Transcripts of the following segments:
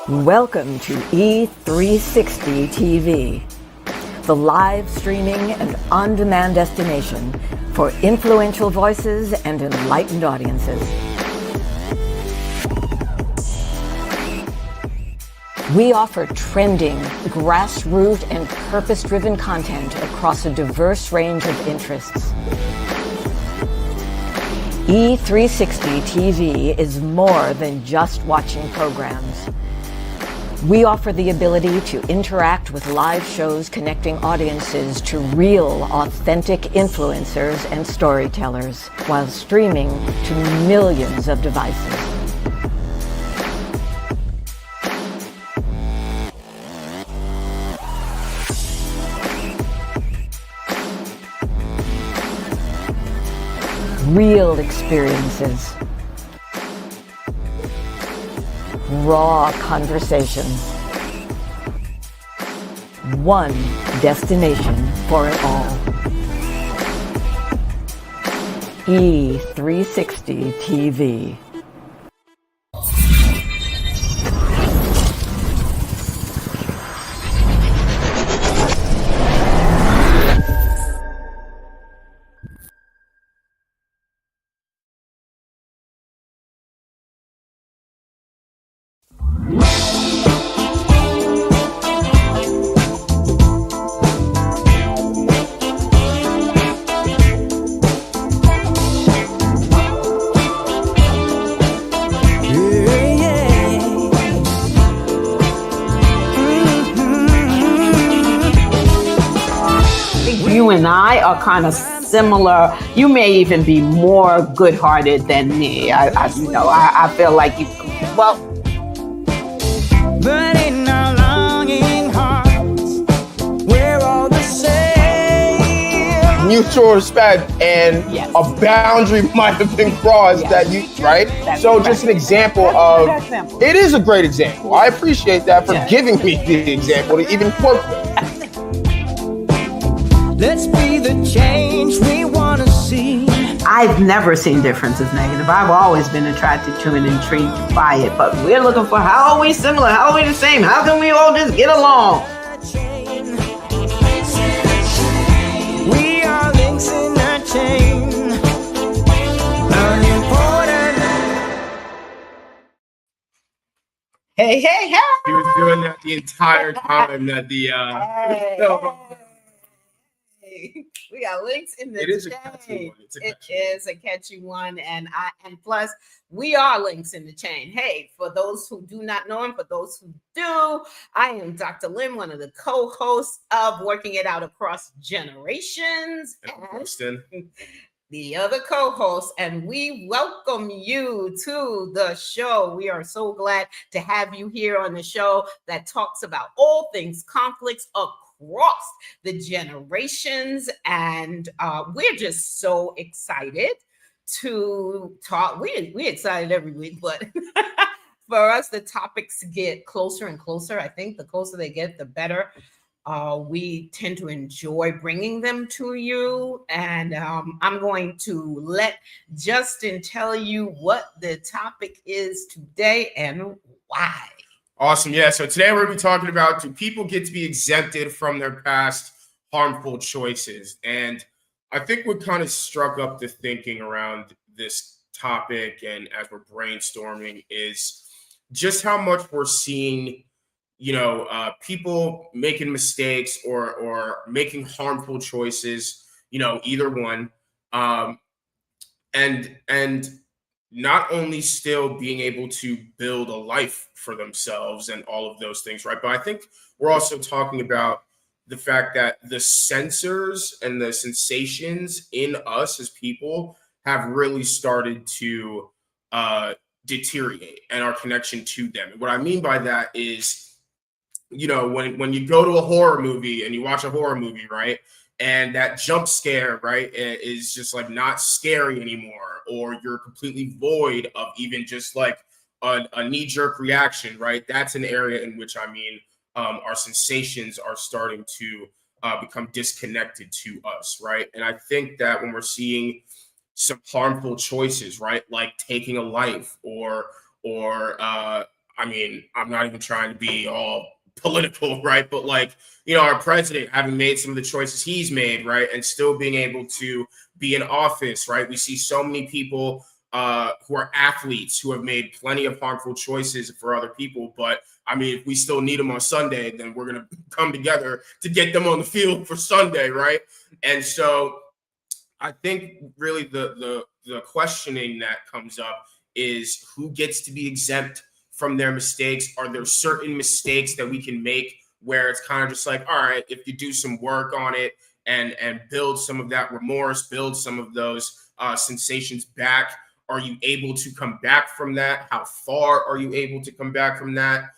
Welcome to E360 TV, the live streaming and on-demand destination for influential voices and enlightened audiences. We offer trending, grassroots, and purpose-driven content across a diverse range of interests. E360 TV is more than just watching programs. We offer the ability to interact with live shows connecting audiences to real, authentic influencers and storytellers while streaming to millions of devices. Real experiences. Raw conversations. One destination for it all. E360 TV. You and I are kind of similar. You may even be more good-hearted than me. I feel like you. Well, but in our longing hearts, we're all the same. Mutual respect and Yes. a boundary might have been crossed that you right. That's So correct. just an example That's a of good example. it is a great example. I appreciate that for Yeah. giving me the example to even work with. Let's be the change we want to see. I've never seen differences negative. I've always been attracted to and intrigued by it. But we're looking for how are we similar? How are we the same? How can we all just get along? We are links in a chain. Unimportant. Hey, hey, hey! He was doing that the entire time that the We got links in the It is a chain. catchy one. It's a It catchy is a catchy one, and plus we are links in the chain. Hey, for those who do not know him, for those who do, I am Dr. Lim, one of the co-hosts of Working It Out Across Generations, and the other co-host, and we welcome you to the show. We are so glad to have you here on the show that talks about all things conflicts across the generations, and we're just so excited to talk. We're excited every week, but for us, the topics get closer and closer. I think the closer they get, the better. We tend to enjoy bringing them to you, and I'm going to let Justin tell you what the topic is today and why. Awesome. Yeah. So today we're going to be talking about, do people get to be exempted from their past harmful choices? And I think what kind of struck up the thinking around this topic and as we're brainstorming is just how much we're seeing, people making mistakes or making harmful choices, either one. And not only still being able to build a life for themselves and all of those things, right? But I think we're also talking about the fact that the sensors and the sensations in us as people have really started to deteriorate, and our connection to them. And what I mean by that is, when you go to a horror movie and you watch a horror movie, right? And that jump scare, right, is just like not scary anymore, or you're completely void of even just like a knee-jerk reaction, right? That's an area in which our sensations are starting to become disconnected to us, right? And I think that when we're seeing some harmful choices, right, like taking a life or I mean, I'm not even trying to be all political, right? But like, you know, our president having made some of the choices he's made, right, and still being able to be in office, right? We see so many people who are athletes who have made plenty of harmful choices for other people. But I mean, if we still need them on Sunday, then we're going to come together to get them on the field for Sunday, right? And so I think really the questioning that comes up is who gets to be exempt from their mistakes. Are there certain mistakes that we can make where it's kind of just like, all right, if you do some work on it and build some of that remorse, build some of those sensations back, are you able to come back from that? How far are you able to come back from that?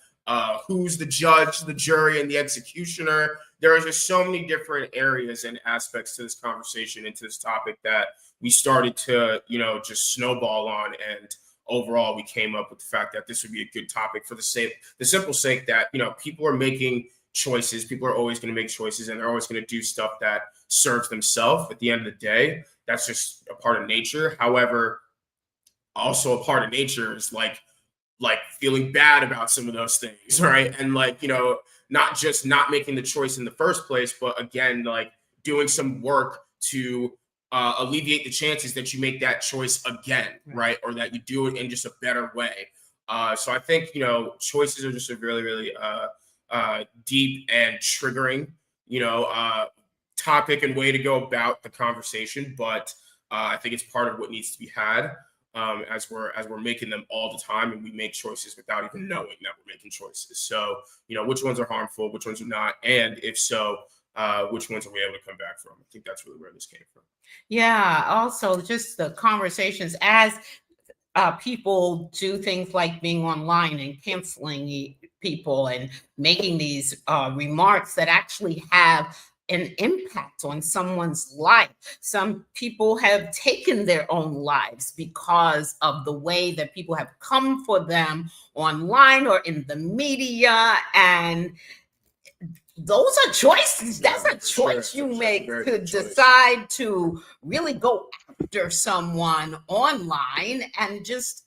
Who's the judge, the jury, and the executioner? There are just so many different areas and aspects to this conversation and to this topic that we started to, you know, just snowball on. And overall, we came up with the fact that this would be a good topic for the simple sake that, you know, people are making choices. People are always going to make choices, and they're always going to do stuff that serves themselves. At the end of the day, that's just a part of nature. However, also a part of nature is like feeling bad about some of those things, right? And like, you know, not just not making the choice in the first place, but again, like doing some work to alleviate the chances that you make that choice again, right? Or that you do it in just a better way. So I think, you know, choices are just a really, really deep and triggering, you know, topic and way to go about the conversation. But I think it's part of what needs to be had. As we're making them all the time, and we make choices without even knowing that we're making choices. So, you know, which ones are harmful, which ones are not, and if so, which ones are we able to come back from? I think that's really where this came from. Yeah. Also, just the conversations as people do things like being online and canceling people and making these remarks that actually have an impact on someone's life. Some people have taken their own lives because of the way that people have come for them online or in the media. And those are choices. That's a choice you make to decide to really go after someone online, and just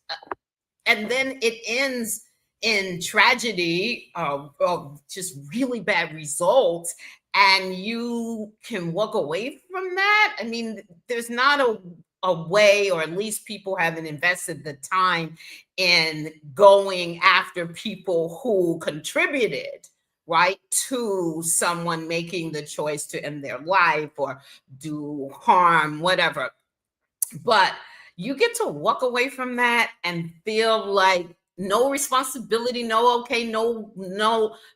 and then it ends in tragedy of just really bad results, and you can walk away from that. I mean, there's not a way, or at least people haven't invested the time in going after people who contributed, right, to someone making the choice to end their life or do harm, whatever. But you get to walk away from that and feel like no responsibility, no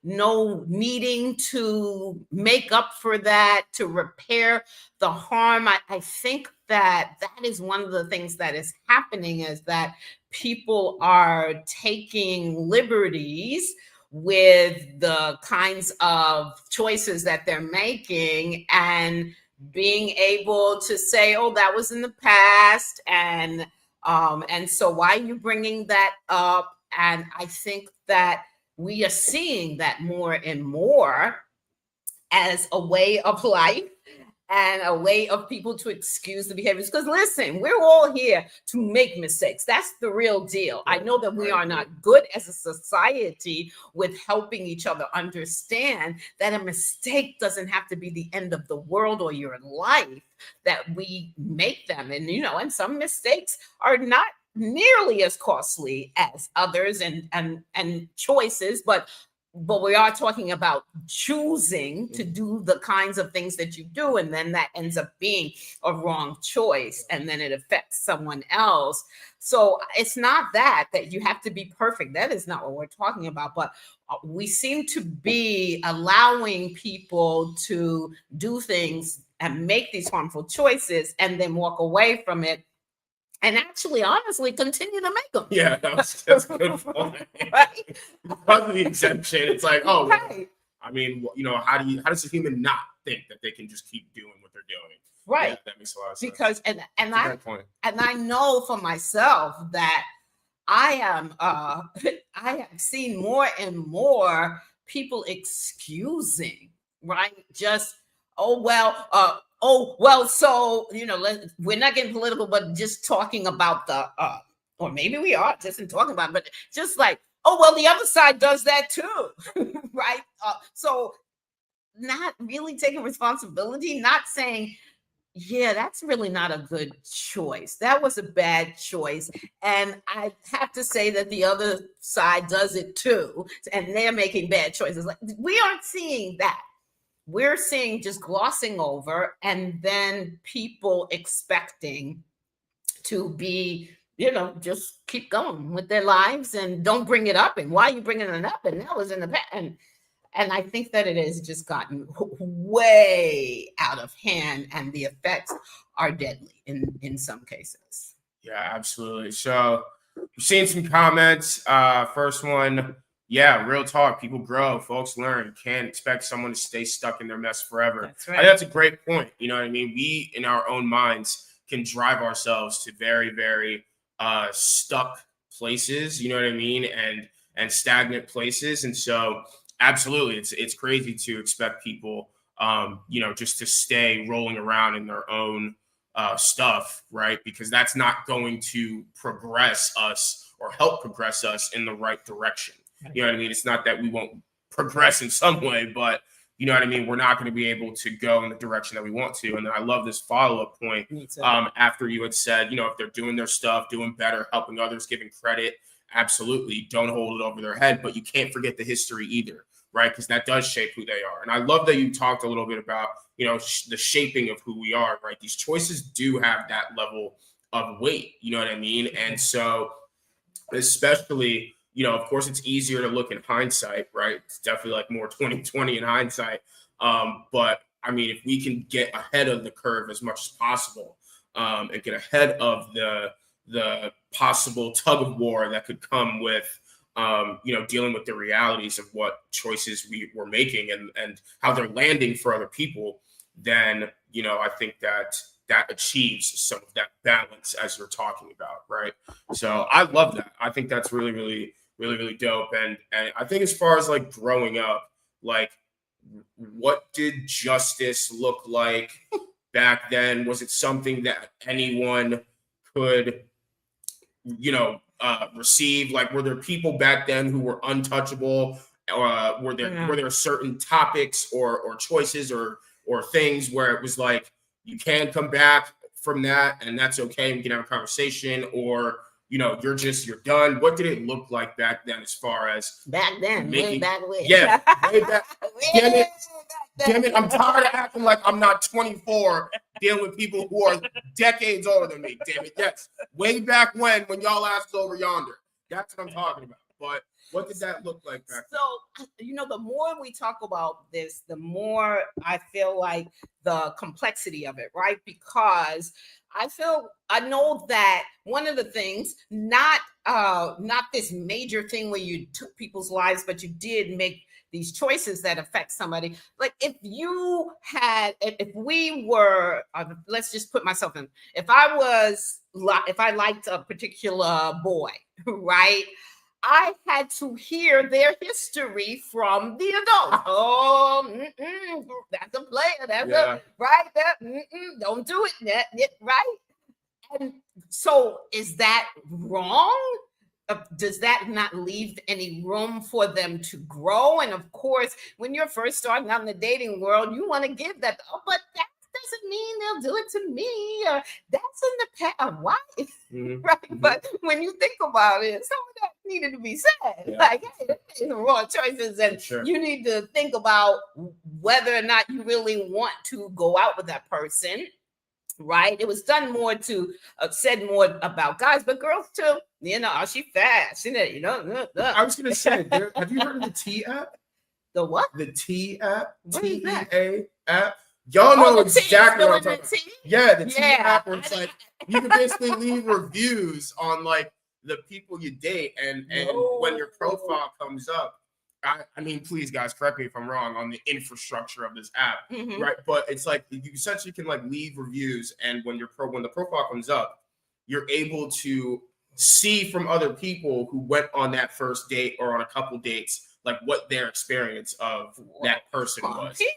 needing to make up for that, to repair the harm. I think that is one of the things that is happening, is that people are taking liberties with the kinds of choices that they're making, and being able to say, oh, that was in the past, and so why are you bringing that up? And I think that we are seeing that more and more as a way of life and a way of people to excuse the behaviors. Because listen, we're all here to make mistakes. That's the real deal. I know that we are not good as a society with helping each other understand that a mistake doesn't have to be the end of the world or your life, that we make them. And, you know, and some mistakes are not nearly as costly as others, and choices, but we are talking about choosing to do the kinds of things that you do, and then that ends up being a wrong choice, and then it affects someone else. So it's not that you have to be perfect. That is not what we're talking about. But we seem to be allowing people to do things and make these harmful choices and then walk away from it, and actually, honestly, continue to make them. Yeah, that's a good point. Right? Because of the exemption, it's like, oh, right. I mean, you know, how does a human not think that they can just keep doing what they're doing? Right. Yeah, that makes a lot of sense. Because I know for myself that I have seen more and more people excusing, right? Just, so, you know, we're not getting political, but just talking about or maybe we are just talking about it, but just like, Oh, well, the other side does that too, right? So not really taking responsibility, not saying, yeah, that's really not a good choice. That was a bad choice. And I have to say that the other side does it too. And they're making bad choices. Like, we aren't seeing that. We're seeing just glossing over and then people expecting to be, just keep going with their lives and don't bring it up. And why are you bringing it up? And that was in the past. And I think that it has just gotten way out of hand, and the effects are deadly in some cases. Yeah, absolutely. So we've seen some comments. First one, yeah, real talk. People grow, folks learn. Can't expect someone to stay stuck in their mess forever. That's right. I think that's a great point. You know what I mean? We, in our own minds, can drive ourselves to very, very stuck places, you know what I mean? And stagnant places. And so absolutely, it's crazy to expect people, just to stay rolling around in their own stuff, right? Because that's not going to progress us or help progress us in the right direction. You know what I mean? It's not that we won't progress in some way, but you know what I mean? We're not going to be able to go in the direction that we want to. And then I love this follow-up point after you had said, if they're doing their stuff, doing better, helping others, giving credit, absolutely, don't hold it over their head. But you can't forget the history either, right? Because that does shape who they are. And I love that you talked a little bit about, the shaping of who we are, right? These choices do have that level of weight, you know what I mean? And so especially, of course, it's easier to look in hindsight, right? It's definitely like more 2020 in hindsight. But I mean, if we can get ahead of the curve as much as possible and get ahead of the possible tug of war that could come with, dealing with the realities of what choices we're making and how they're landing for other people, then, I think that achieves some of that balance as you're talking about, right? So I love that. I think that's really, really, really, really dope. And I think as far as like growing up, like what did justice look like back then? Was it something that anyone could, receive? Like, were there people back then who were untouchable? Were there certain topics or choices or things where it was like, you can come back from that and that's okay, we can have a conversation, or you're done? What did it look like back then as far as way back when? Yeah, way back. Damn it, I'm tired of acting like I'm not 24 dealing with people who are decades older than me. Damn it, yes. Way back when y'all asked over yonder. That's what I'm talking about. But what did that look like back then? So, the more we talk about this, the more I feel like the complexity of it, right? Because I know that one of the things, not this major thing where you took people's lives, but you did make these choices that affect somebody. Like if we were, let's just put myself in, if I liked a particular boy, right? I had to hear their history from the adult. Oh, that's a player. That's right. Don't do it, right? And so, is that wrong? Does that not leave any room for them to grow? And of course, when you're first starting out in the dating world, you want to give that. Oh, but that doesn't mean they'll do it to me. Or that's in the past. Why? Mm-hmm. Right? Mm-hmm. But when you think about it, some of that needed to be said. Yeah. Like, hey, these are wrong choices, and you need to think about whether or not you really want to go out with that person. Right? It was done more to said more about guys, but girls too. She fast. I was gonna say, have you heard of the T app? The what? The T app. What is that? TEA app. Y'all know exactly what I'm talking about. Yeah, the T app, where it's like you can basically leave reviews on like the people you date, and when your profile comes up. I mean, please, guys, correct me if I'm wrong on the infrastructure of this app, right? But it's like you essentially can like leave reviews, and when the profile comes up, you're able to see from other people who went on that first date or on a couple dates, like what their experience of that person was. People,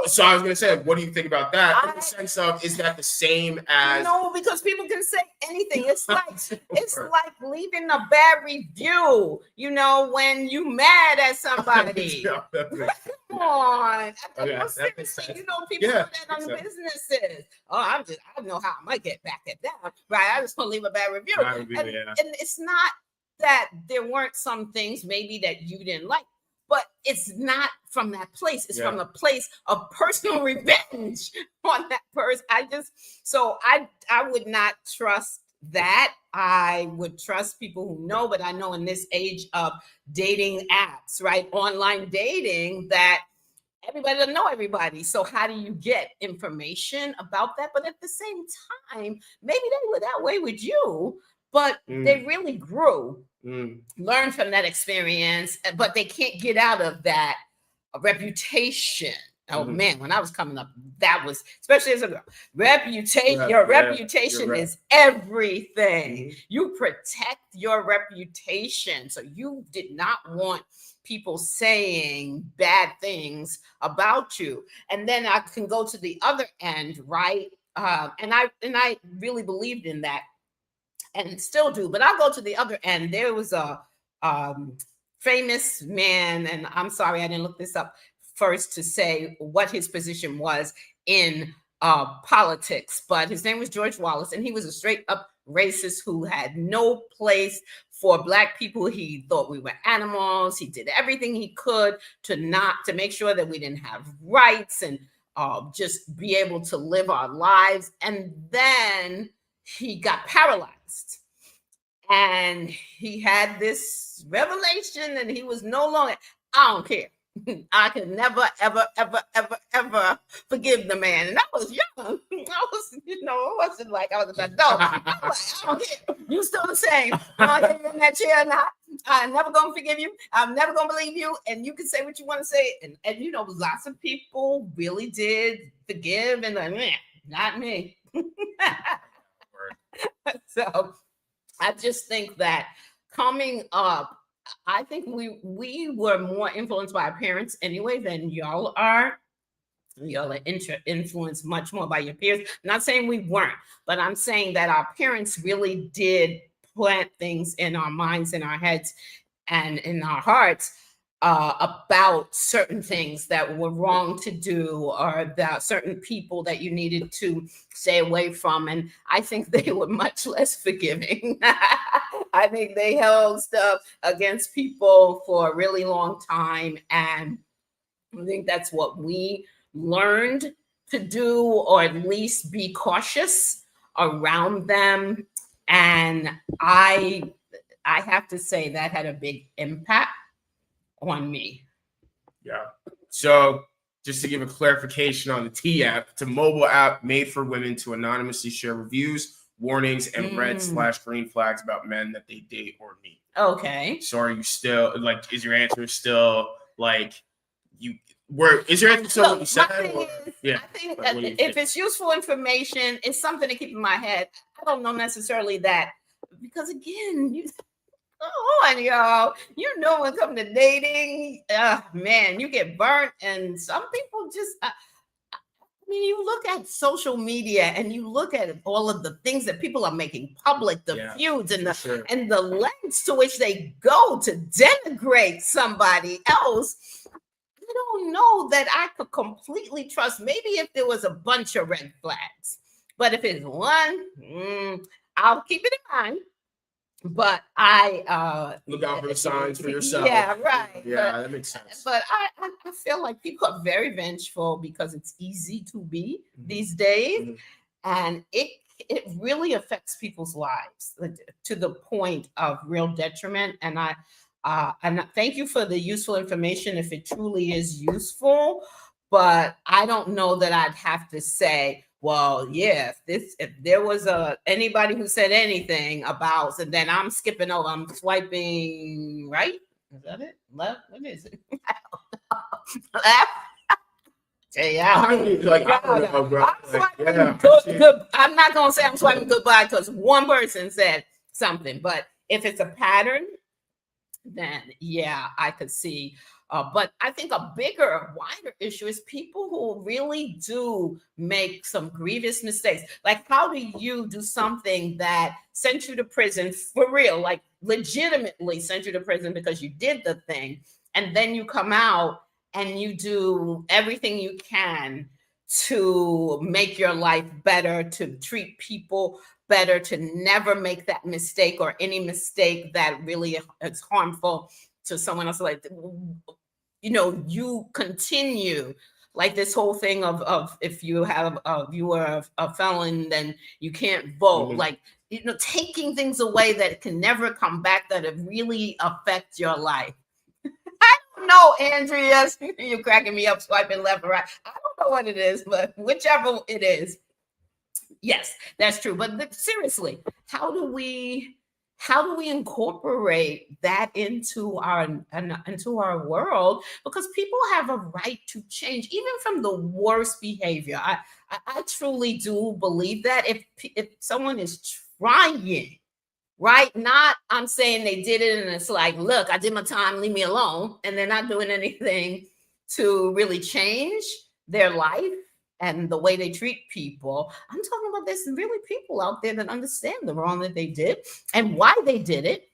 So I was going to say, what do you think about that? In the sense of, is that the same as? No, because people can say anything. It's like it's like leaving a bad review. You know, when you mad at somebody. Come on. No, seriously, you know, people do that on businesses. Oh, I know how I might get back at them. Right. I just want to leave a bad review. And it's not that there weren't some things maybe that you didn't like, but it's not from that place. It's from a place of personal revenge on that person. I would not trust that. I would trust people who know, but I know in this age of dating apps, right? Online dating, that everybody doesn't know everybody. So how do you get information about that? But at the same time, maybe they were that way with you, but they really grew, learned from that experience, but they can't get out of that reputation. Oh man, when I was coming up, that was, especially as a girl, your reputation is everything. You protect your reputation. So you did not want people saying bad things about you. And then I can go to the other end, right? And I really believed in that and still do, but I'll go to the other end. There was a famous man, and I'm sorry, I didn't look this up first to say what his position was in politics, but his name was George Wallace, and he was a straight up racist who had no place for Black people. He thought we were animals. He did everything he could to make sure that we didn't have rights and just be able to live our lives. And then he got paralyzed, and he had this revelation, and he was no longer, I don't care. I can never, ever, ever, ever, ever forgive the man. And I was young. I was, it wasn't like I was an adult. I was like, I don't care. You still the same. I don't care in that chair or not. I'm never going to forgive you. I'm never going to believe you. And you can say what you want to say. And lots of people really did forgive, and like, man, not me. So I just think that coming up, I think we were more influenced by our parents anyway than y'all are. Y'all are influenced much more by your peers. I'm not saying we weren't, but I'm saying that our parents really did plant things in our minds, in our heads, and in our hearts about certain things that were wrong to do, or about certain people that you needed to stay away from. And I think they were much less forgiving. I think they held stuff against people for a really long time. And I think that's what we learned to do, or at least be cautious around them. And I have to say that had a big impact on me. Yeah. So just to give a clarification on the T app, it's a mobile app made for women to anonymously share reviews, warnings, and red/green flags about men that they date or meet. Okay. So are you still like, is your answer still like is your answer still what you said? I think that if it's useful information, it's something to keep in my head. I don't know necessarily that, because again, on, y'all. When it comes to dating, man, you get burnt, and some people just. You look at social media and you look at all of the things that people are making public, the feuds and and the lengths to which they go to denigrate somebody else. I don't know that I could completely trust. Maybe if there was a bunch of red flags, but if it's one, I'll keep it in mind. But I look out for the signs for yourself. Yeah, right. Yeah, that makes sense. But I feel like people are very vengeful because it's easy to be these days, and it really affects people's lives to the point of real detriment. And I thank you for the useful information if it truly is useful. But I don't know that I'd have to say, well, yeah, if there was anybody who said anything about, and then I'm skipping over, I'm swiping right. Is that it? Left? What is it? Left? I'm not gonna say I'm swiping goodbye because one person said something, but if it's a pattern, then yeah, I could see But I think a bigger, wider issue is people who really do make some grievous mistakes. Like, how do you do something that sent you to prison for real, like legitimately sent you to prison because you did the thing, and then you come out and you do everything you can to make your life better, to treat people better, to never make that mistake or any mistake that really is harmful to someone else. Like, you continue, like this whole thing of if you are a felon, then you can't vote. Mhm. Like, taking things away that can never come back, that it really affect your life. No, Andrea, you're cracking me up, swiping left or right. I don't know what it is, but whichever it is, yes, that's true. But seriously, how do we incorporate that into our world? Because people have a right to change, even from the worst behavior. I truly do believe that if someone is trying. Right? Not, I'm saying they did it and it's like, look, I did my time, leave me alone. And they're not doing anything to really change their life and the way they treat people. I'm talking about there's really people out there that understand the wrong that they did and why they did it,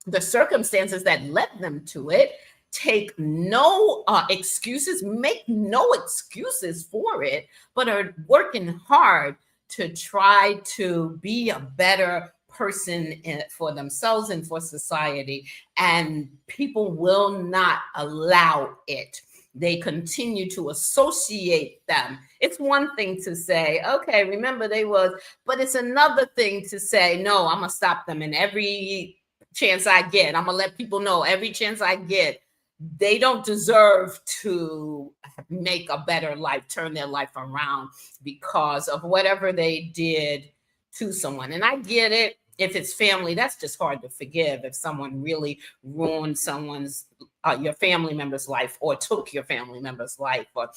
the circumstances that led them to it, take no excuses, make no excuses for it, but are working hard to try to be a better person for themselves and for society, and people will not allow it. They continue to associate them. It's one thing to say, okay, remember but it's another thing to say, no, I'm gonna stop them, and every chance I get, I'm gonna let people know every chance I get, they don't deserve to make a better life, turn their life around because of whatever they did to someone. And I get it. If it's family, that's just hard to forgive. If someone really ruined your family member's life, or took your family member's life, or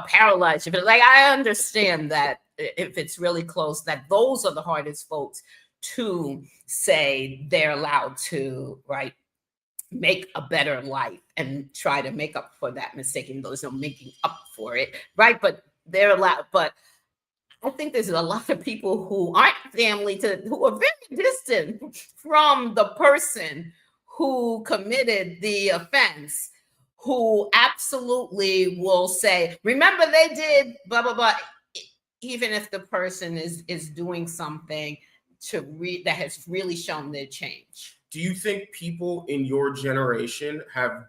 paralyzed you. But like, I understand that if it's really close, that those are the hardest folks to say they're allowed to, right, make a better life and try to make up for that mistake. And there's no making up for it, right? But they're allowed. But I think there's a lot of people who aren't family who are very distant from the person who committed the offense, who absolutely will say, remember they did blah, blah, blah, even if the person is doing something that has really shown their change. Do you think people in your generation have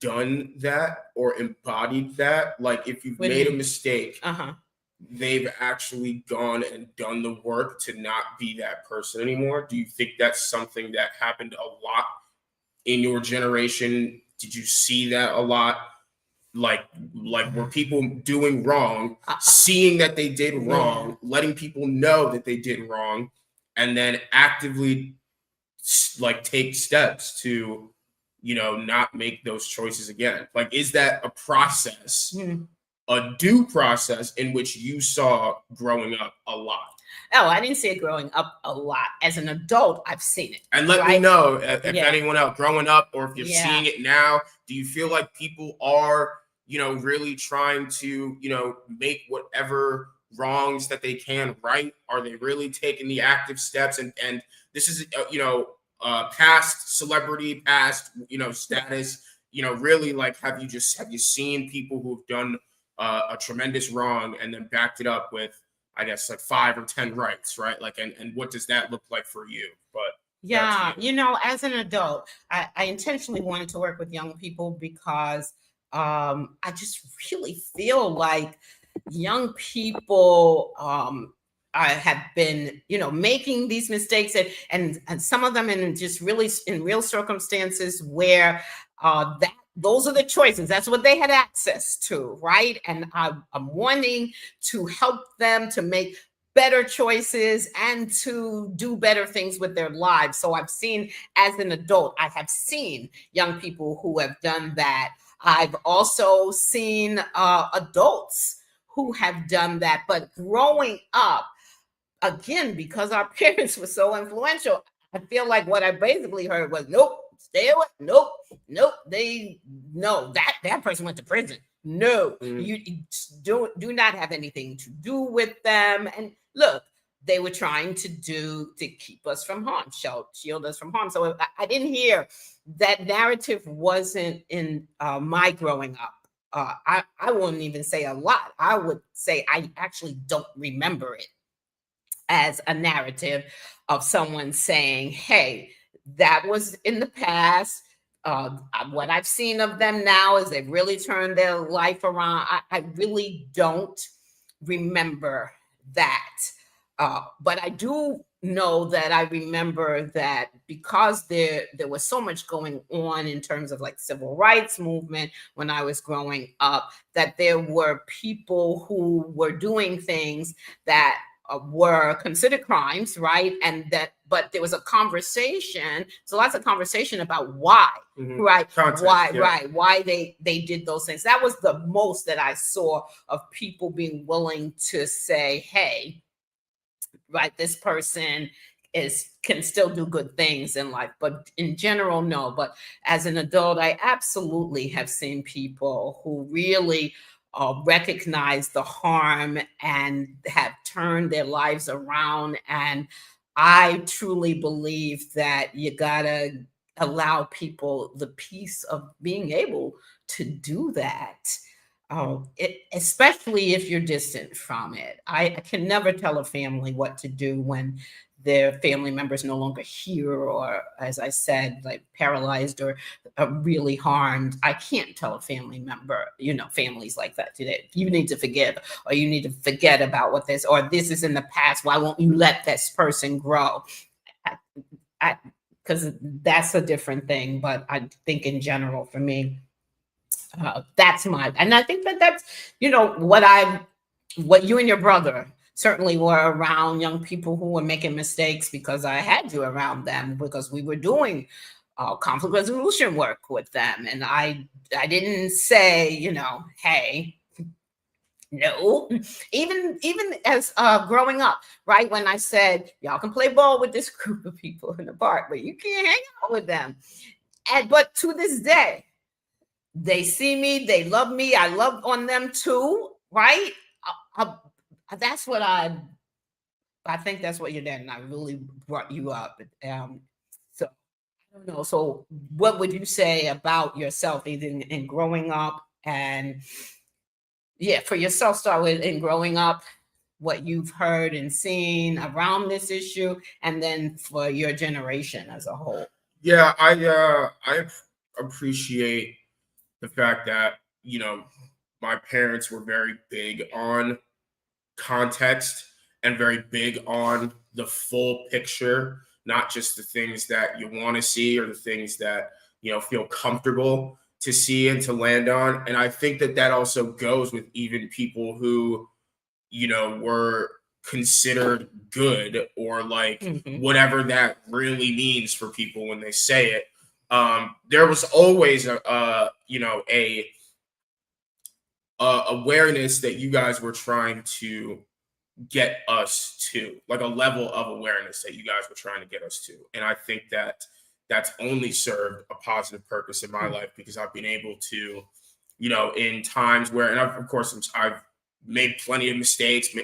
done that or embodied that? Like, if you've made a mistake, they've actually gone and done the work to not be that person anymore? Do you think that's something that happened a lot in your generation? Did you see that a lot? Like were people doing wrong, seeing that they did wrong, letting people know that they did wrong, and then actively like take steps to, not make those choices again? Like, is that a process? A due process in which you saw growing up a lot? Oh, I didn't see it growing up a lot. As an adult, I've seen it. And let me know if anyone else growing up, or if you're seeing it now, do you feel like people are, really trying to, make whatever wrongs that they can right? Are they really taking the active steps? And this is, past celebrity, past, status, really, like, have you seen people who've done a tremendous wrong and then backed it up with, I guess, like 5 or 10 rights, right? Like, and what does that look like for you? But yeah, as an adult, I intentionally wanted to work with young people because I just really feel like young people I have been, making these mistakes, and some of them in real circumstances where those are the choices. That's what they had access to, right? And I'm wanting to help them to make better choices and to do better things with their lives. So I've seen, as an adult, I have seen young people who have done that. I've also seen adults who have done that. But growing up, again, because our parents were so influential, I feel like what I basically heard was, nope, stay away. Nope. That person went to prison. No, you do not have anything to do with them. And look, they were trying to keep us from harm, shield us from harm. So I didn't hear that narrative wasn't in my growing up. I wouldn't even say a lot. I would say I actually don't remember it as a narrative of someone saying, hey, that was in the past. What I've seen of them now is they've really turned their life around. I really don't remember that. But I do know that I remember that because there was so much going on in terms of like civil rights movement when I was growing up, that there were people who were doing things that were considered crimes, right? But there was a conversation, so lots of conversation about why, right? Context, Why they did those things. That was the most that I saw of people being willing to say, hey, right, this person can still do good things in life, but in general, no. But as an adult, I absolutely have seen people who really recognize the harm and have turned their lives around. And I truly believe that you gotta allow people the peace of being able to do that. Especially if you're distant from it. I can never tell a family what to do when their family members no longer here, or, as I said, like paralyzed or really harmed. I can't tell a family member, families like that today, you need to forgive, or you need to forget about what this, or this is in the past. Why won't you let this person grow? Because that's a different thing. But I think in general, for me, and I think that's, what you and your brother certainly were around young people who were making mistakes, because I had you around them, because we were doing conflict resolution work with them. And I didn't say, hey, no, even as growing up, right? When I said, y'all can play ball with this group of people in the park, but you can't hang out with them. But to this day, they see me, they love me, I love on them too, right? That's what I think that's what you're doing. And I really brought you up. So I don't know. So what would you say about yourself, either in growing up, and for yourself, start with in growing up, what you've heard and seen around this issue, and then for your generation as a whole? Yeah, I appreciate the fact that, my parents were very big on context and very big on the full picture, not just the things that you want to see or the things that, feel comfortable to see and to land on. And I think that also goes with even people who, were considered good, or like whatever that really means for people when they say it. There was always a awareness that you guys were trying to get us to, like a level of awareness that you guys were trying to get us to. And I think that that's only served a positive purpose in my life, because I've been able to, in times where, and of course I've made plenty of mistakes,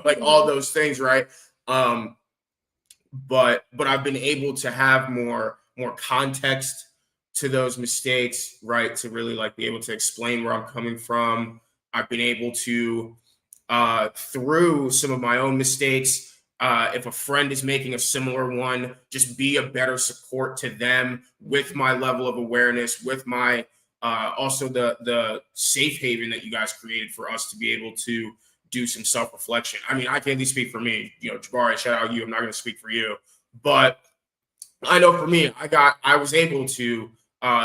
like all those things, right? But I've been able to have more context to those mistakes, right? To really like be able to explain where I'm coming from. I've been able to, through some of my own mistakes, if a friend is making a similar one, just be a better support to them with my level of awareness, with my also the safe haven that you guys created for us to be able to do some self-reflection. I mean, I can only speak for me, Jabari, shout out you. I'm not going to speak for you, but I know for me, I was able to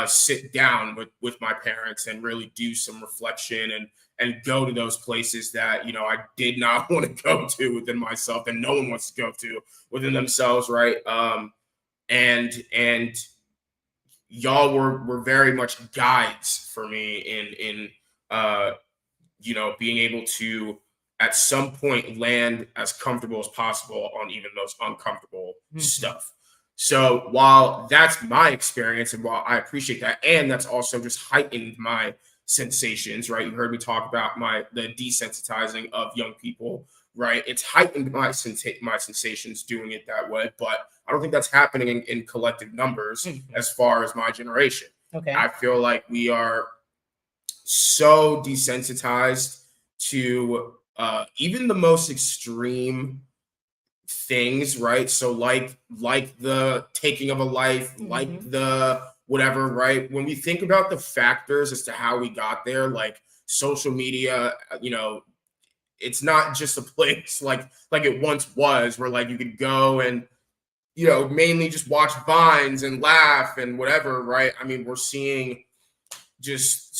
sit down with my parents and really do some reflection and go to those places that, I did not want to go to within myself, and no one wants to go to within themselves, right? And y'all were very much guides for me in being able to at some point land as comfortable as possible on even those uncomfortable stuff. So while that's my experience, and while I appreciate that, and that's also just heightened my sensations, right? You heard me talk about the desensitizing of young people, right? It's heightened my sensations doing it that way, but I don't think that's happening in collective numbers as far as my generation. Okay. I feel like we are so desensitized to even the most extreme things, right? So like the taking of a life, like the whatever, right? When we think about the factors as to how we got there, like social media, it's not just a place like it once was, where like you could go and mainly just watch vines and laugh and whatever, right? I mean, we're seeing just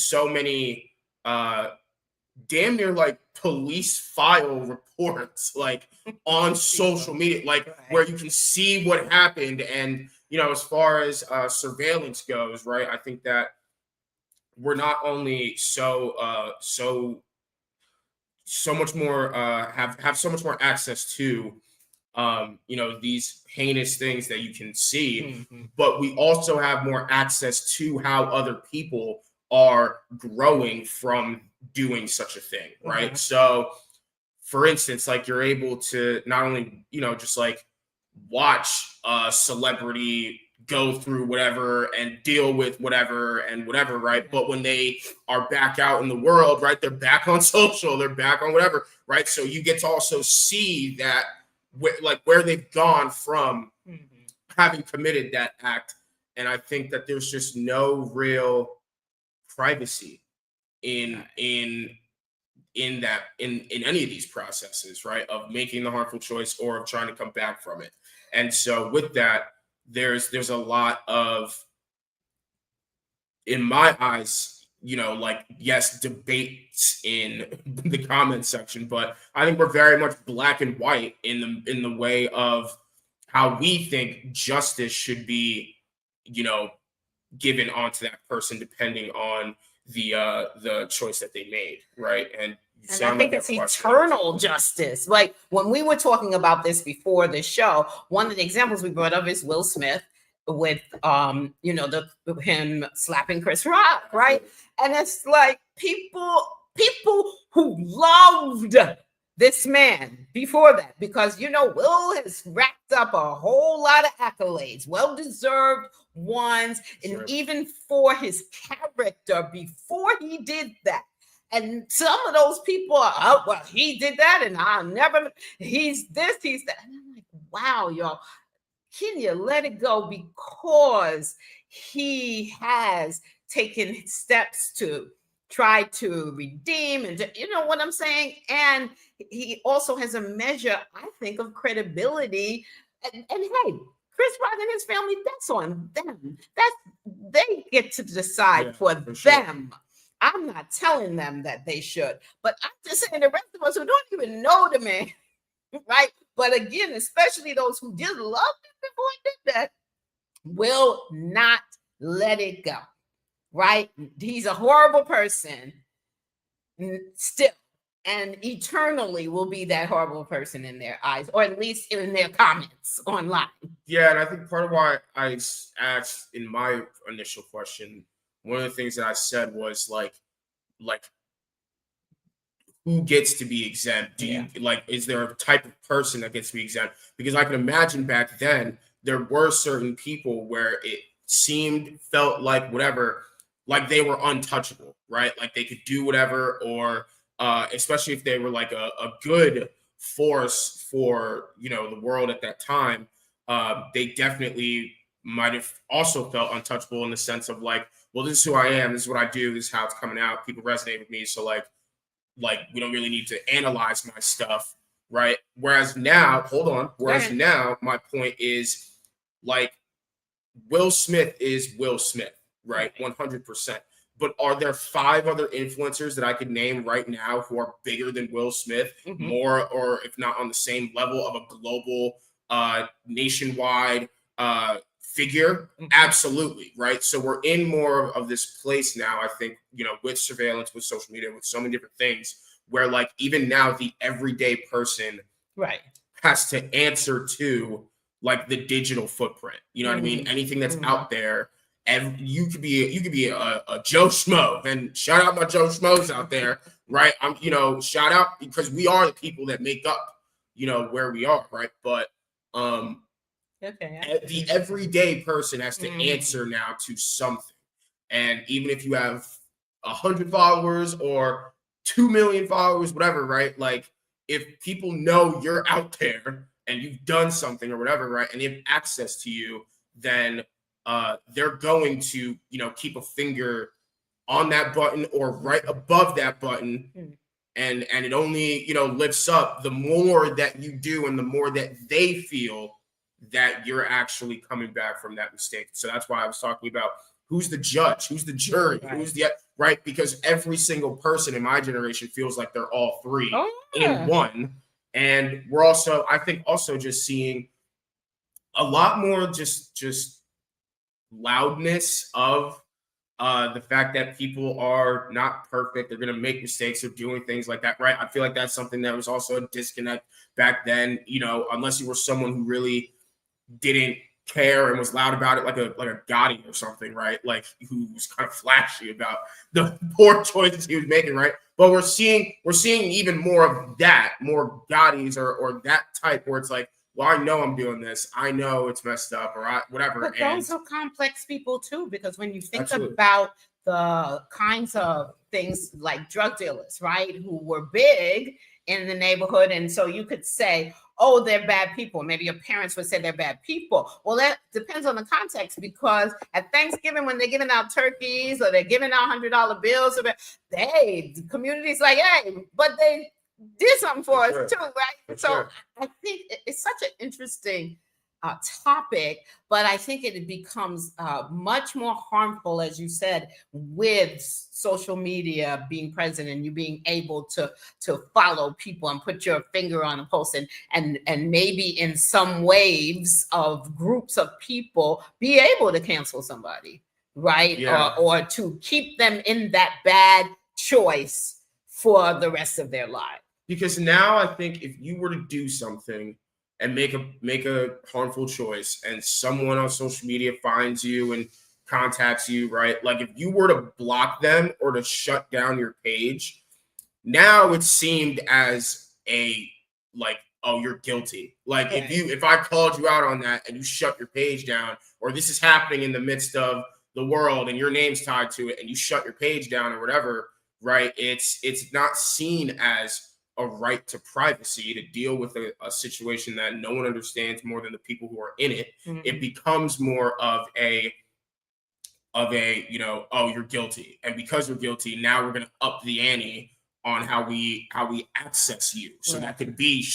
so many damn near like police file reports like on social media, like where you can see what happened. And as far as surveillance goes, right, I think that we're not only so much more have so much more access to these heinous things that you can see, but we also have more access to how other people are growing from doing such a thing, right? So for instance, like you're able to not only just like watch a celebrity go through whatever and deal with whatever and whatever, right? But when they are back out in the world, right, they're back on social, they're back on whatever, right? So you get to also see that where they've gone from having committed that act. And I think that there's just no real privacy in any of these processes, right, of making the harmful choice or of trying to come back from it. And so with that, there's a lot of, in my eyes, yes, debates in the comment section, but I think we're very much black and white in the way of how we think justice should be, given onto that person depending on the choice that they made, right? And I think it's eternal justice. Like when we were talking about this before the show, one of the examples we brought up is Will Smith with him slapping Chris Rock, right? And it's like people who loved this man before that, because Will has racked up a whole lot of accolades, well-deserved ones, and even for his character before he did that. And some of those people are, oh, well, he did that, and I'll never, he's this, he's that. And I'm like, wow, y'all, can you let it go? Because he has taken steps to try to redeem, and you know what I'm saying? And he also has a measure, I think, of credibility. And hey, Chris Rock and his family, that's on them. They get to decide for them. Sure. I'm not telling them that they should, but I'm just saying the rest of us who don't even know the man, right? But again, especially those who did love him before he did that, will not let it go, right? He's a horrible person still, and eternally will be that horrible person in their eyes, or at least in their comments online. Yeah, and I think part of why I asked in my initial question, one of the things that I said was like who gets to be exempt? Do you is there a type of person that gets to be exempt? Because I can imagine back then there were certain people where it felt like whatever, like they were untouchable, right? Like they could do whatever, or especially if they were like a good force for the world at that time, they definitely might have also felt untouchable in the sense of like, well, this is who I am, this is what I do, this is how it's coming out, people resonate with me, so like we don't really need to analyze my stuff, right? Whereas now, now my point is like Will Smith is Will Smith, right? 100%. But are there 5 other influencers that I could name right now who are bigger than Will Smith, more, or if not on the same level of a global, nationwide figure? Absolutely, right? So we're in more of this place now, I think, with surveillance, with social media, with so many different things, where like even now the everyday person right has to answer to like the digital footprint. You know what I mean? Anything that's out there, and you could be a Joe Schmo, and shout out my Joe Schmoes out there, right? I'm, shout out, because we are the people that make up, where we are, right? But the everyday person has to answer now to something. And even if you have 100 followers or 2 million followers, whatever, right? Like, if people know you're out there and you've done something or whatever, right, and they have access to you, then they're going to, keep a finger on that button or right above that button. And it only, lifts up the more that you do and the more that they feel that you're actually coming back from that mistake. So that's why I was talking about who's the judge, who's the jury, who's the, right? Because every single person in my generation feels like they're all three in one. And we're also, I think, also just seeing a lot more just loudness of the fact that people are not perfect. They're going to make mistakes of doing things like that, right? I feel like that's something that was also a disconnect back then, unless you were someone who really didn't care and was loud about it, like a Gotti or something, right? Like, who was kind of flashy about the poor choices he was making, right? But we're seeing even more of that, more Gottis or that type where it's like, well, I know I'm doing this. I know it's messed up or whatever. But those are complex people too, because when you think Absolutely. about the kinds of things like drug dealers, right, who were big in the neighborhood, and so you could say, oh, they're bad people. Maybe your parents would say they're bad people. Well, that depends on the context, because at Thanksgiving, when they're giving out turkeys or they're giving out $100 bills, the community's like, hey, but they did something for us too, right? So I think it's such an interesting topic, but I think it becomes much more harmful, as you said, with social media being present and you being able to follow people and put your finger on a post and maybe in some waves of groups of people be able to cancel somebody, right? Yeah. Or to keep them in that bad choice for the rest of their life. Because now I think if you were to do something and make a harmful choice and someone on social media finds you and contacts you, right? Like, if you were to block them or to shut down your page, now it's seemed as oh, you're guilty. Like, if I called you out on that and you shut your page down, or this is happening in the midst of the world and your name's tied to it and you shut your page down or whatever, right? It's not seen as a right to privacy to deal with a situation that no one understands more than the people who are in it. It becomes more of a oh, you're guilty, and because you're guilty, now we're going to up the ante on how we access you. So that could be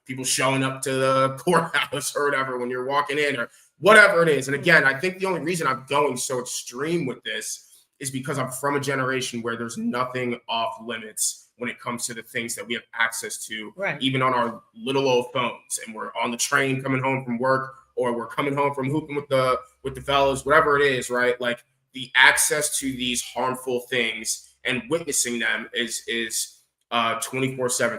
people showing up to the courthouse or whatever when you're walking in or whatever it is. And again, I think the only reason I'm going so extreme with this is because I'm from a generation where there's nothing off limits when it comes to the things that we have access to, even on our little old phones. And we're on the train coming home from work, or we're coming home from hooping with the fellas, whatever it is, right? Like, the access to these harmful things and witnessing them is 24/7,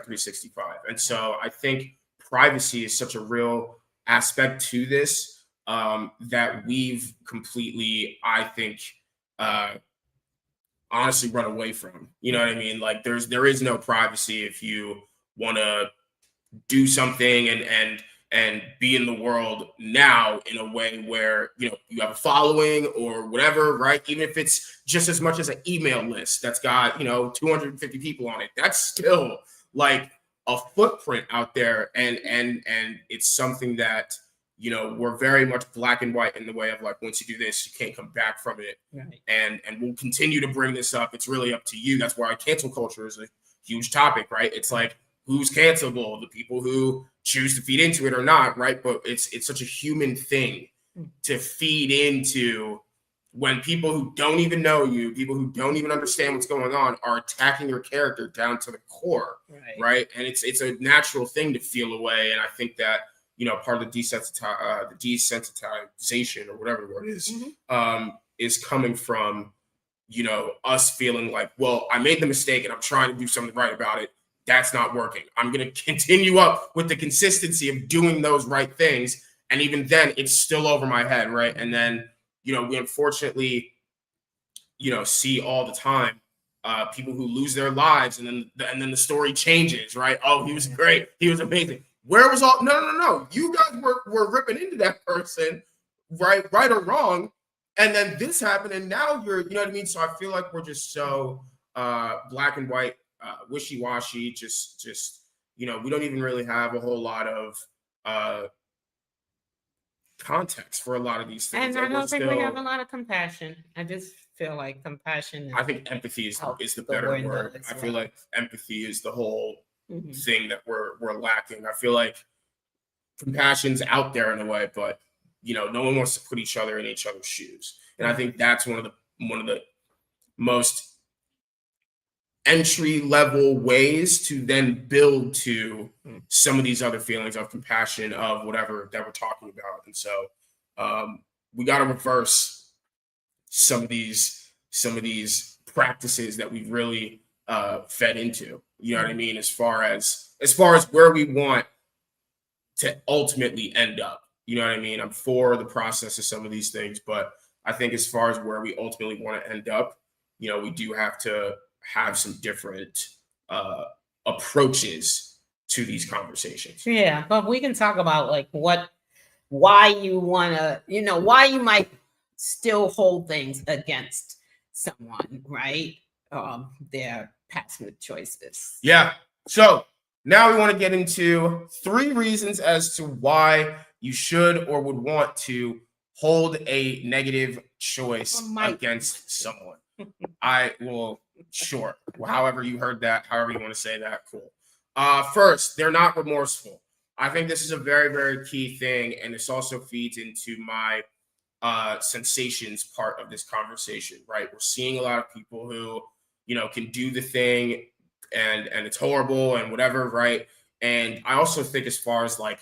365. And so I think privacy is such a real aspect to this that we've completely, I think, honestly run away from. You know what I mean? Like, there is no privacy if you want to do something and be in the world now in a way where you have a following or whatever, right? Even if it's just as much as an email list that's got 250 people on it, that's still like a footprint out there, and it's something that we're very much black and white in the way of, like, once you do this, you can't come back from it. Right. And we'll continue to bring this up. It's really up to you. That's why cancel culture is a huge topic, right? It's like, who's cancelable? The people who choose to feed into it or not, right? But it's such a human thing to feed into when people who don't even know you, people who don't even understand what's going on, are attacking your character down to the core, right? And it's a natural thing to feel away. And I think that part of the desensitization or whatever the word is coming from, us feeling like, well, I made the mistake and I'm trying to do something right about it. That's not working. I'm going to continue up with the consistency of doing those right things. And even then, it's still over my head, right? And then, we unfortunately, see all the time people who lose their lives, and then the story changes, right? Oh, he was great, he was amazing. Where was all? No. You guys were ripping into that person, right or wrong, and then this happened, and now you're, you know what I mean? So I feel like we're just so black and white, wishy-washy. Just we don't even really have a whole lot of context for a lot of these things. And I don't think we have a lot of compassion. I just feel like compassion. I think empathy is the better word. I feel like empathy is the whole thing that we're lacking. I feel like compassion's out there in a way, but no one wants to put each other in each other's shoes. And I think that's one of the most entry level ways to then build to some of these other feelings of compassion, of whatever that we're talking about. And so we got to reverse some of these practices that we've really fed into, you know what I mean? As far as where we want to ultimately end up, you know what I mean? I'm for the process of some of these things, but I think as far as where we ultimately want to end up, we do have to have some different approaches to these conversations. Yeah, but we can talk about like why you want to, why you might still hold things against someone, right? Their past choices. Yeah. So now we want to get into 3 reasons as to why you should or would want to hold a negative choice against someone. Sure. However you heard that, however you want to say that, cool. First, they're not remorseful. I think this is a very, very key thing, and this also feeds into my sensations part of this conversation, right? We're seeing a lot of people who, can do the thing and it's horrible and whatever, right? And I also think as far as like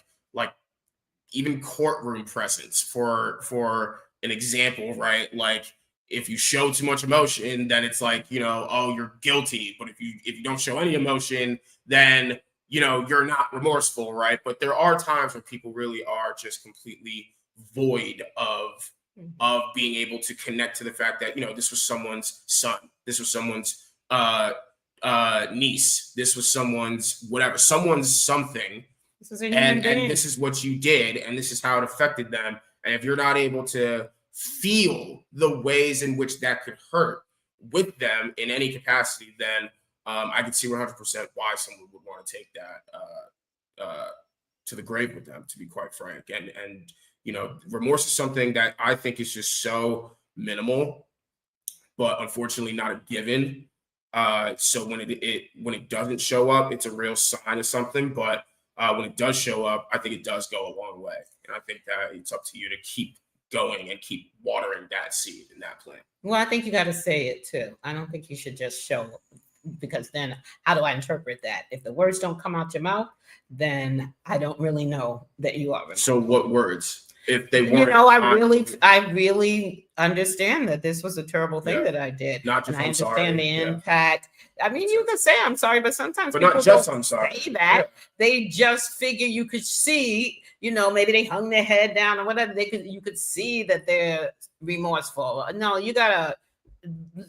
even courtroom presence for an example, right? Like if you show too much emotion, then it's like, oh, you're guilty. But if you don't show any emotion, then, you're not remorseful, right? But there are times when people really are just completely void of being able to connect to the fact that, this was someone's son. This was someone's niece. This was someone's whatever, someone's something. And this is what you did, and this is how it affected them. And if you're not able to feel the ways in which that could hurt with them in any capacity, then I can see 100% why someone would want to take that to the grave with them, to be quite frank. And remorse is something that I think is just so minimal, but unfortunately not a given. So when it doesn't show up, it's a real sign of something. But when it does show up, I think it does go a long way. And I think that it's up to you to keep going and keep watering that seed in that plant. Well, I think you got to say it too. I don't think you should just show, because then how do I interpret that? If the words don't come out your mouth, then I don't really know that you are. So what words? If they weren't, I really understand that this was a terrible thing that I did. Not just, and I understand sorry. The impact. I mean, you can say I'm sorry, but sometimes but people not just don't I'm sorry. say that. Yeah. They just figure you could see, maybe they hung their head down or whatever. You could see that they're remorseful. No,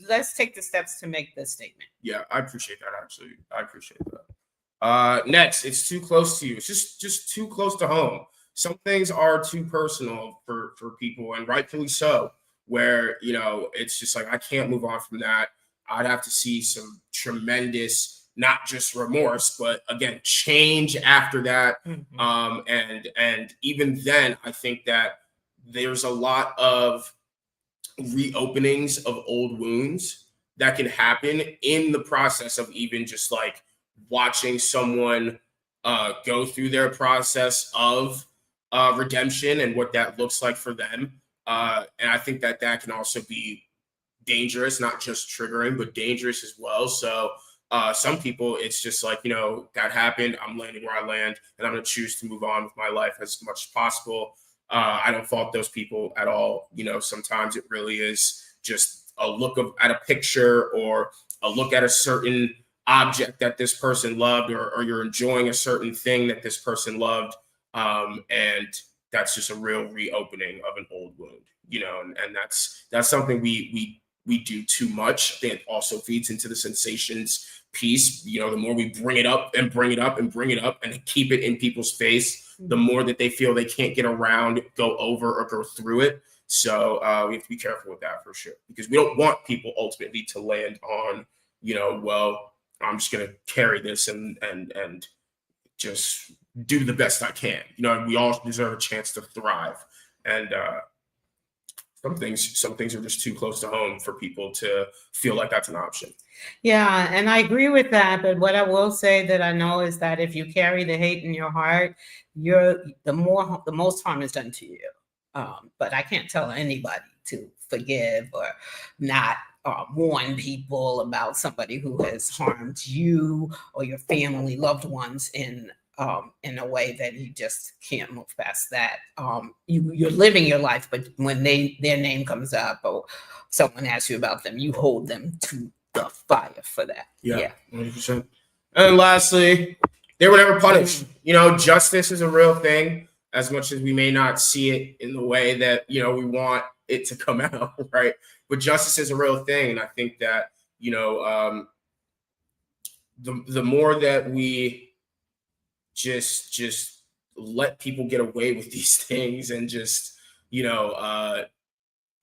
let's take the steps to make this statement. Yeah, I appreciate that. Actually, I appreciate that. Next, it's too close to you. It's just too close to home. Some things are too personal for people, and rightfully so, where, it's just like, I can't move on from that. I'd have to see some tremendous, not just remorse, but again, change after that. Mm-hmm. And even then, I think that there's a lot of reopenings of old wounds that can happen in the process of even just like watching someone go through their process of redemption and what that looks like for them. And I think that can also be dangerous, not just triggering, but dangerous as well. So some people, it's just like, that happened. I'm landing where I land, and I'm going to choose to move on with my life as much as possible. I don't fault those people at all. Sometimes it really is just a look at a picture or a look at a certain object that this person loved, or you're enjoying a certain thing that this person loved. And that's just a real reopening of an old wound, and that's something we do too much. That also feeds into the sensations piece. The more we bring it up and bring it up and bring it up and keep it in people's face, the more that they feel they can't get around, go over, or go through it. So we have to be careful with that for sure, because we don't want people ultimately to land on, well, I'm just going to carry this and just do the best I can. We all deserve a chance to thrive. And some things are just too close to home for people to feel like that's an option. Yeah, and I agree with that. But what I will say that I know is that if you carry the hate in your heart, the most harm is done to you. But I can't tell anybody to forgive or not warn people about somebody who has harmed you or your family, loved ones in a way that you just can't move past that. You're living your life, but when their name comes up or someone asks you about them, you hold them to the fire for that. Yeah. 100%. And lastly, they were never punished. Justice is a real thing, as much as we may not see it in the way that, we want it to come out, right? But justice is a real thing. And I think that, the more that we just let people get away with these things and just,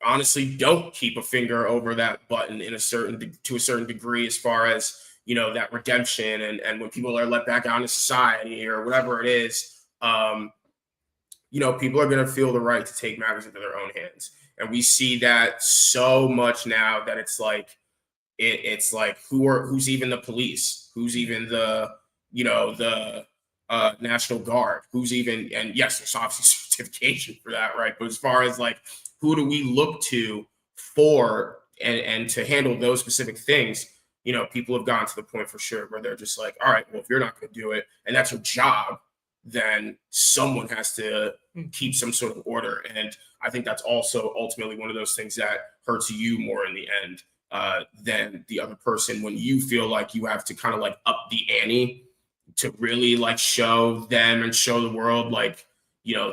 honestly don't keep a finger over that button to a certain degree, as far as, that redemption and when people are let back out into society or whatever it is, people are going to feel the right to take matters into their own hands. And we see that so much now that it's like who's even the police, who's even the National Guard, who's even, and yes, there's obviously certification for that, right? But as far as like, who do we look to for and to handle those specific things, people have gotten to the point for sure where they're just like, all right, well, if you're not going to do it and that's your job, then someone has to keep some sort of order. And I think that's also ultimately one of those things that hurts you more in the end than the other person, when you feel like you have to kind of like up the ante to really like show them and show the world, like,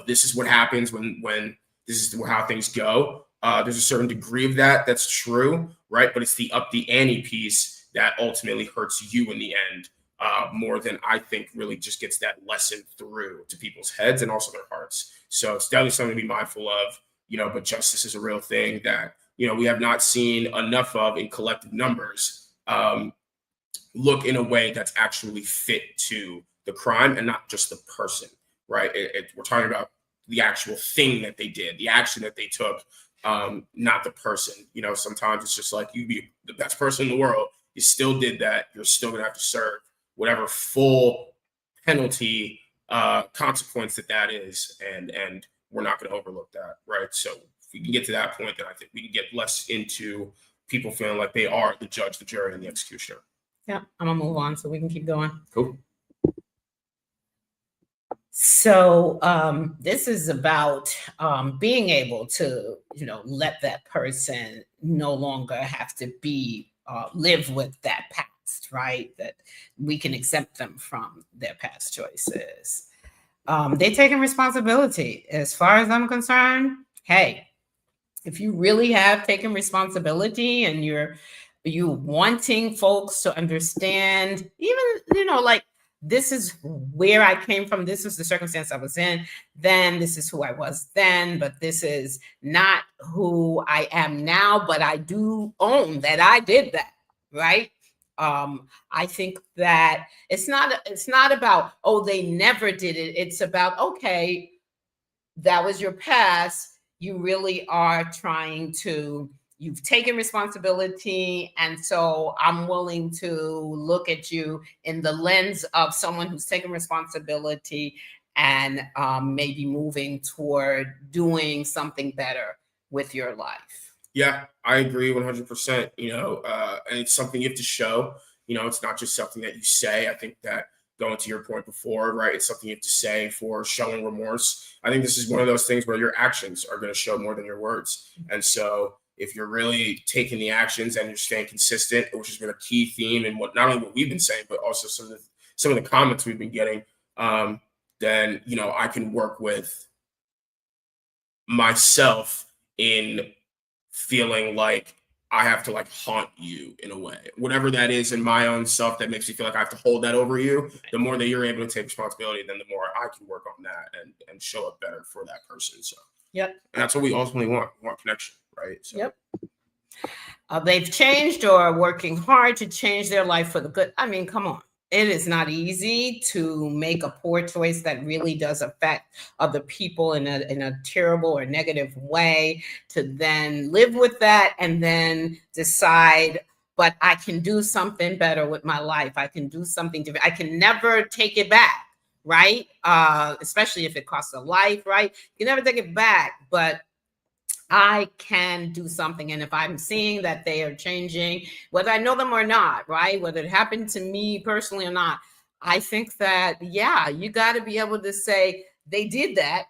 this is what happens when this is how things go. There's a certain degree of that's true, right? But it's the up the ante piece that ultimately hurts you in the end, more than I think really just gets that lesson through to people's heads and also their hearts. So it's definitely something to be mindful of, but justice is a real thing that, we have not seen enough of in collective numbers, look in a way that's actually fit to the crime and not just the person, right? We're talking about the actual thing that they did, the action that they took, not the person. Sometimes it's just like, you be the best person in the world, you still did that, you're still gonna have to serve whatever full penalty consequence that is, and we're not going to overlook that, right? So if we can get to that point, then I think we can get less into people feeling like they are the judge, the jury, and the executioner. Yeah, I'm gonna move on so we can keep going. Cool. So this is about being able to, let that person no longer have to be live with that past, right? That we can exempt them from their past choices. They're taking responsibility. As far as I'm concerned, hey, if you really have taken responsibility and you're wanting folks to understand, even, like, this is where I came from, this is the circumstance I was in then, this is who I was then, but this is not who I am now, but I do own that I did that, right? I think that it's not about, oh, they never did it. It's about, okay, that was your past. You really are trying to, you've taken responsibility. And so I'm willing to look at you in the lens of someone who's taken responsibility and maybe moving toward doing something better with your life. Yeah, I agree 100%. And it's something you have to show. It's not just something that you say. I think that, going to your point before, right, it's something you have to say for showing remorse. I think this is one of those things where your actions are going to show more than your words. And so if you're really taking the actions and you're staying consistent, which has been a key theme in what, not only what we've been saying, but also some of the comments we've been getting, then, I can work with myself in feeling like I have to like haunt you in a way, whatever that is in my own self that makes me feel like I have to hold that over you. The more that you're able to take responsibility, then the more I can work on that and show up better for that person. So, Yep. And that's what we ultimately want. We want connection, right? So. Yep. They've changed or are working hard to change their life for the good. I mean, come on. It is not easy to make a poor choice that really does affect other people in a terrible or negative way, to then live with that and then decide, but I can do something better with my life. I can do something different. I can never take it back, right? Especially if it costs a life, right? You can never take it back, but I can do something. And if I'm seeing that they are changing, whether I know them or not, right? Whether it happened to me personally or not, I think that, yeah, you got to be able to say they did that,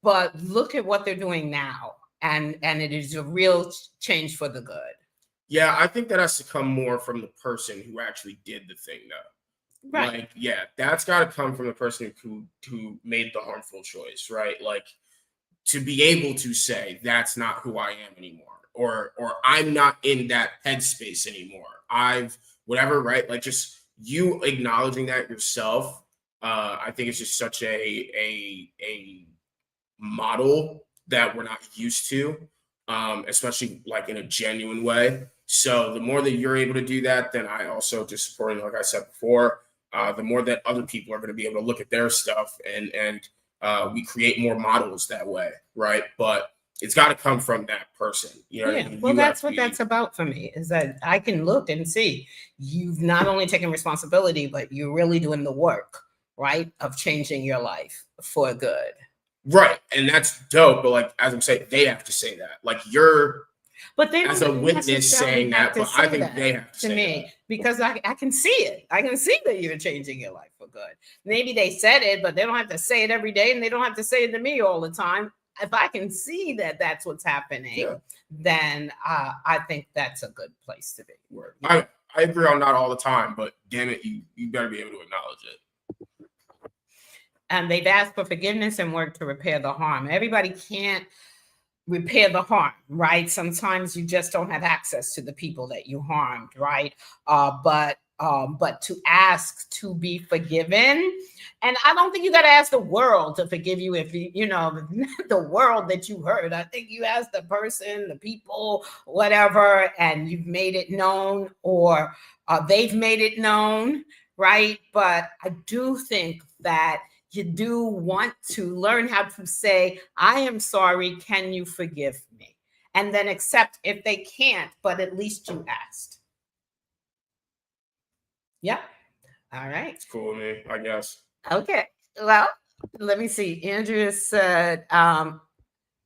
but look at what they're doing now. And it is a real change for the good. Yeah, I think that has to come more from the person who actually did the thing, though. Right. Like, yeah, that's got to come from the person who made the harmful choice, right? Like, to be able to say that's not who I am anymore, or I'm not in that headspace anymore. I've whatever, right? Like just you acknowledging that yourself. I think it's just such a model that we're not used to, especially like in a genuine way. So the more that you're able to do that, then I also just support it, like I said before. The more that other people are going to be able to look at their stuff and we create more models that way, right? But it's got to come from that person. You know what I mean? Well, that's what that's about for me, is that I can look and see you've not only taken responsibility, but you're really doing the work, right, of changing your life for good. Right. And that's dope. But like, as I'm saying, they have to say that. Like but they as a witness saying that, but I think they have to say me that. Because I can see it. I can see that you're changing your life for good. Maybe they said it, but they don't have to say it every day, and they don't have to say it to me all the time. If I can see that that's what's happening, then I think that's a good place to be. I agree on not all the time, but damn it, you better be able to acknowledge it. And they've asked for forgiveness and work to repair the harm. Everybody can't repair the harm, right? Sometimes you just don't have access to the people that you harmed, right? But to ask to be forgiven, and I don't think you got to ask the world to forgive you if you know the world that you hurt. I think you ask the person, the people, whatever, and you've made it known, or they've made it known, right? But I do think that you do want to learn how to say, I am sorry, can you forgive me? And then accept if they can't, but at least you asked. Yep. All right. It's cool with me, I guess. Okay. Well, let me see. Andrea said,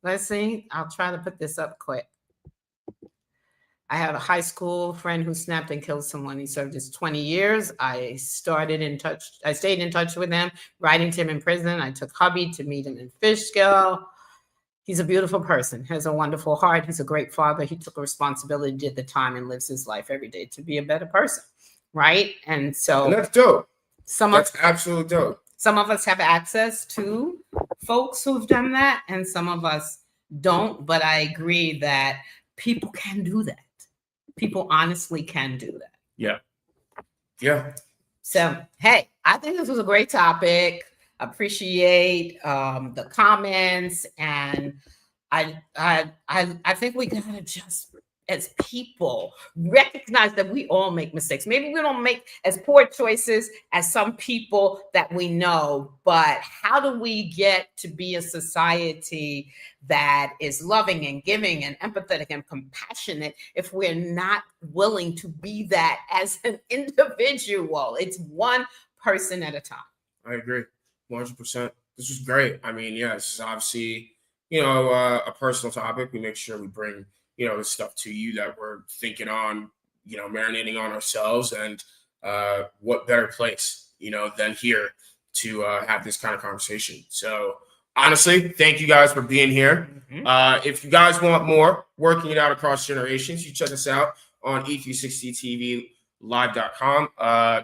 let's see. I'll try to put this up quick. I have a high school friend who snapped and killed someone. He served his 20 years. I stayed in touch with him, writing to him in prison. I took hubby to meet him in Fishkill. He's a beautiful person, has a wonderful heart. He's a great father. He took responsibility, did the time, and lives his life every day to be a better person, right? And that's dope. That's absolutely dope. Some of us have access to folks who've done that, and some of us don't. But I agree that people can do that. People honestly can do that. Yeah. Yeah. So, hey, I think this was a great topic. Appreciate the comments, and I think we gotta just, as people, recognize that we all make mistakes. Maybe we don't make as poor choices as some people that we know, but how do we get to be a society that is loving and giving and empathetic and compassionate if we're not willing to be that as an individual? It's one person at a time. I agree, 100%. This was great. I mean, yeah, this is obviously, a personal topic. We make sure we bring the stuff to you that we're thinking on, marinating on ourselves, and what better place, than here to have this kind of conversation. So honestly, thank you guys for being here. Mm-hmm. If you guys want more Working It Out Across Generations, you check us out on E360TVLive.com,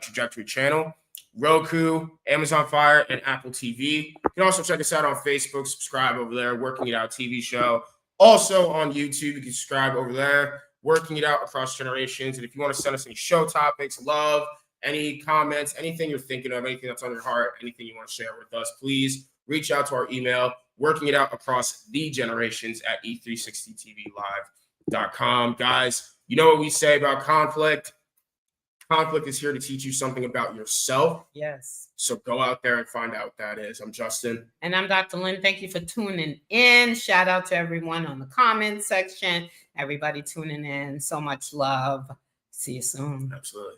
Trajectory channel. Roku, Amazon Fire, and Apple TV. You can also check us out on Facebook, subscribe over there, Working It Out TV show. Also on YouTube, you can subscribe over there, Working It Out Across Generations. And if you want to send us any show topics, love, any comments, anything you're thinking of, anything that's on your heart, anything you want to share with us, please reach out to our email, Working It Out Across the Generations at e360tvlive.com. Guys, you know what we say about conflict. Conflict is here to teach you something about yourself. Yes. So go out there and find out what that is. I'm Justin. And I'm Dr. Lynn. Thank you for tuning in. Shout out to everyone on the comment section. Everybody tuning in. So much love. See you soon. Absolutely.